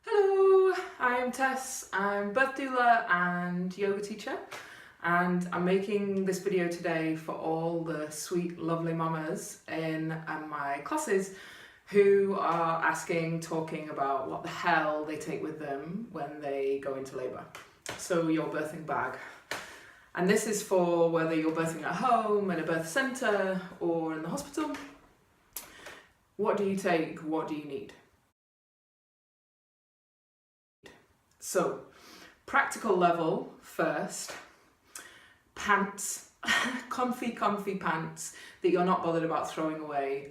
Hello, I'm Tess. I'm birth doula and yoga teacher, and I'm making this video today for all the sweet, lovely mamas in my classes who are talking about what the hell they take with them when they go into labour. So your birthing bag. And this is for whether you're birthing at home, in a birth centre or in the hospital. What do you take? What do you need? So, practical level first, pants, comfy pants that you're not bothered about throwing away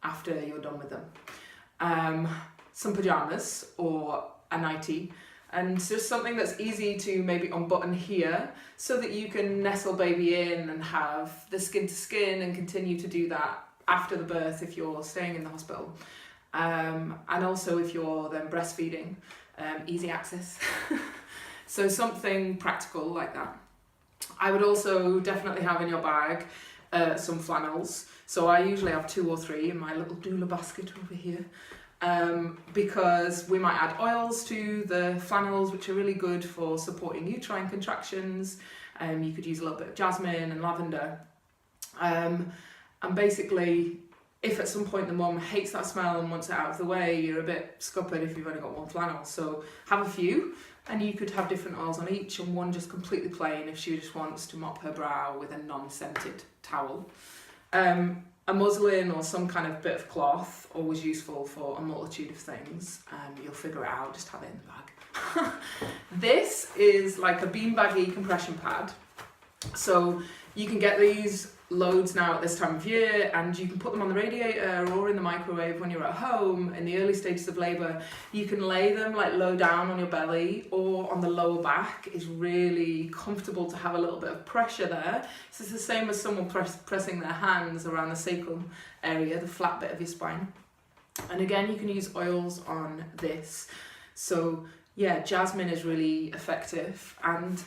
after you're done with them. Some pyjamas or a nightie, and just something that's easy to maybe unbutton here so that you can nestle baby in and have the skin to skin and continue to do that after the birth if you're staying in the hospital. And also if you're then breastfeeding. Easy access. So something practical like that. I would also definitely have in your bag some flannels. So I usually have 2 or 3 in my little doula basket over here, because we might add oils to the flannels, which are really good for supporting uterine contractions. You could use a little bit of jasmine and lavender. And basically, if at some point the mum hates that smell and wants it out of the way, you're a bit scuppered if you've only got 1 flannel. So have a few, and you could have different oils on each, and one just completely plain if she just wants to mop her brow with a non-scented towel. A muslin or some kind of bit of cloth, always useful for a multitude of things. You'll figure it out, just have it in the bag. This is like a beanbaggy compression pad. So you can get these loads now at this time of year, and you can put them on the radiator or in the microwave when you're at home in the early stages of labour. You can lay them like low down on your belly or on the lower back. It's really comfortable to have a little bit of pressure there. So it's the same as someone pressing their hands around the sacrum area, the flat bit of your spine. And again, you can use oils on this. So yeah, jasmine is really effective, and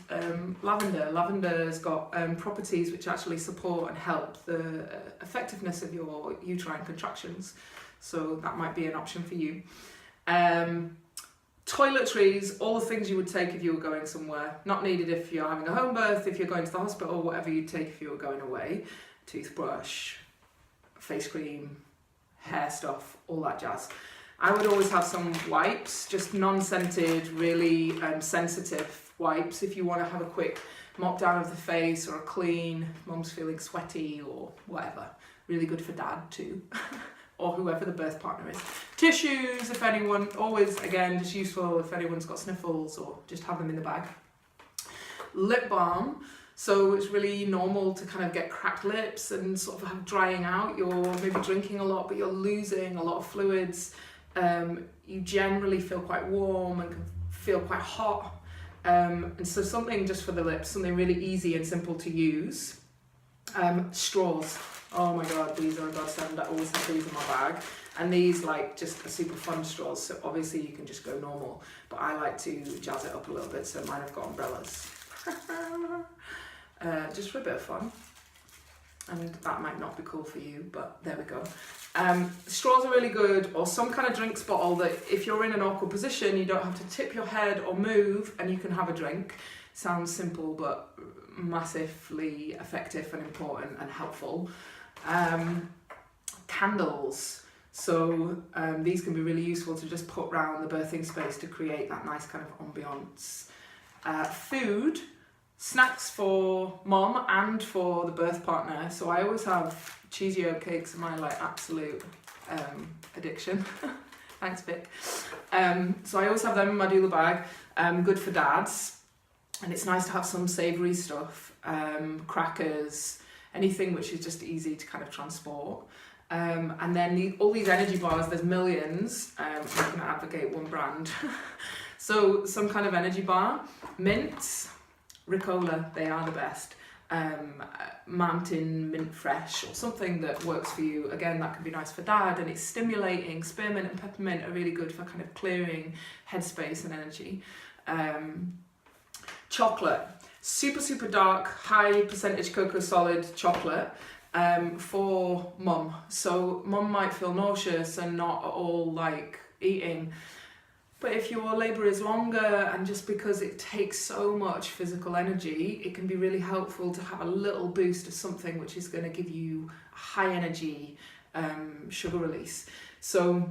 Lavender's got properties which actually support and help the effectiveness of your uterine contractions. So that might be an option for you. Toiletries, all the things you would take if you were going somewhere. Not needed if you're having a home birth, if you're going to the hospital, whatever you'd take if you were going away. Toothbrush, face cream, hair stuff, all that jazz. I would always have some wipes, just non-scented, really sensitive wipes if you want to have a quick mop down of the face or a clean, mum's feeling sweaty or whatever. Really good for dad too, or whoever the birth partner is. Tissues, if anyone, always, again, just useful if anyone's got sniffles, or just have them in the bag. Lip balm. So it's really normal to kind of get cracked lips and sort of have drying out. You're maybe drinking a lot, but you're losing a lot of fluids. You generally feel quite warm and can feel quite hot, and so something just for the lips, something really easy and simple to use. Straws, oh my god, these are a godsend. I always have these in my bag, and these like just are super fun straws, so obviously you can just go normal, but I like to jazz it up a little bit, so mine have got umbrellas. Just for a bit of fun. And that might not be cool for you, but there we go. Straws are really good, or some kind of drinks bottle that if you're in an awkward position, you don't have to tip your head or move, and you can have a drink. Sounds simple, but massively effective and important and helpful. Candles. So these can be really useful to just put around the birthing space to create that nice kind of ambience. Food. Snacks for mom and for the birth partner. So I always have cheesy oatcakes in my like absolute addiction. Thanks, Vic. So I always have them in my doula bag. Good for dads, and it's nice to have some savoury stuff, crackers, anything which is just easy to kind of transport. And then all these energy bars, there's millions. I'm going to advocate one brand. So some kind of energy bar, mints, Ricola, they are the best. Mountain Mint Fresh, or something that works for you. Again, that can be nice for dad, and it's stimulating. Spearmint and peppermint are really good for kind of clearing headspace and energy. Chocolate, super dark, high percentage cocoa solid chocolate. For mum. So mum might feel nauseous and not at all like eating. But if your labour is longer, and just because it takes so much physical energy, it can be really helpful to have a little boost of something which is going to give you high energy sugar release. So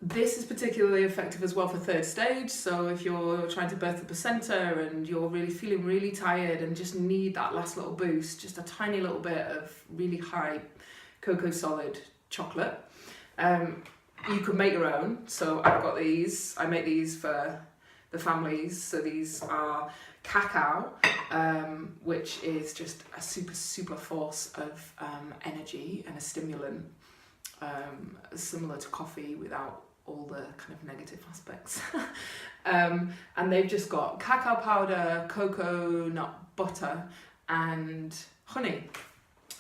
this is particularly effective as well for third stage. So if you're trying to birth the placenta and you're really feeling really tired and just need that last little boost, just a tiny little bit of really high cocoa solid chocolate. You could make your own. So I've got these. I make these for the families. So these are cacao, which is just a super force of energy and a stimulant, similar to coffee without all the kind of negative aspects. And they've just got cacao powder, cocoa nut butter, and honey.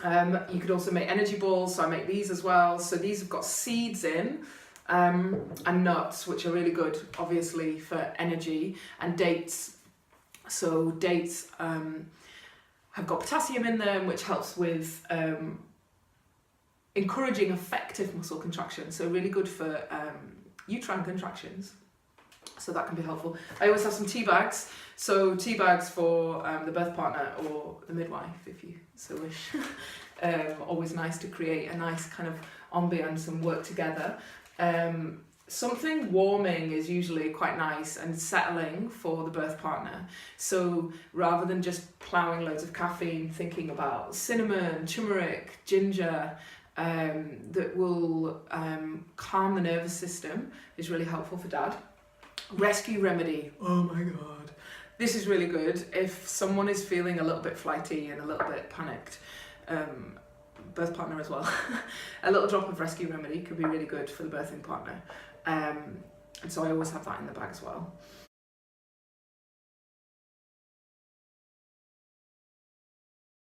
You could also make energy balls, so I make these as well. So these have got seeds in, and nuts, which are really good, obviously, for energy, and dates. So dates have got potassium in them, which helps with encouraging effective muscle contraction. So really good for uterine contractions. So that can be helpful. I always have some tea bags. So tea bags for the birth partner or the midwife, if you so wish. Always nice to create a nice kind of ambience and work together. Something warming is usually quite nice and settling for the birth partner. So rather than just ploughing loads of caffeine, thinking about cinnamon, turmeric, ginger, that will calm the nervous system is really helpful for dad. Rescue remedy. Oh my god. This is really good if someone is feeling a little bit flighty and a little bit panicked. Birth partner as well. A little drop of rescue remedy could be really good for the birthing partner. And so I always have that in the bag as well.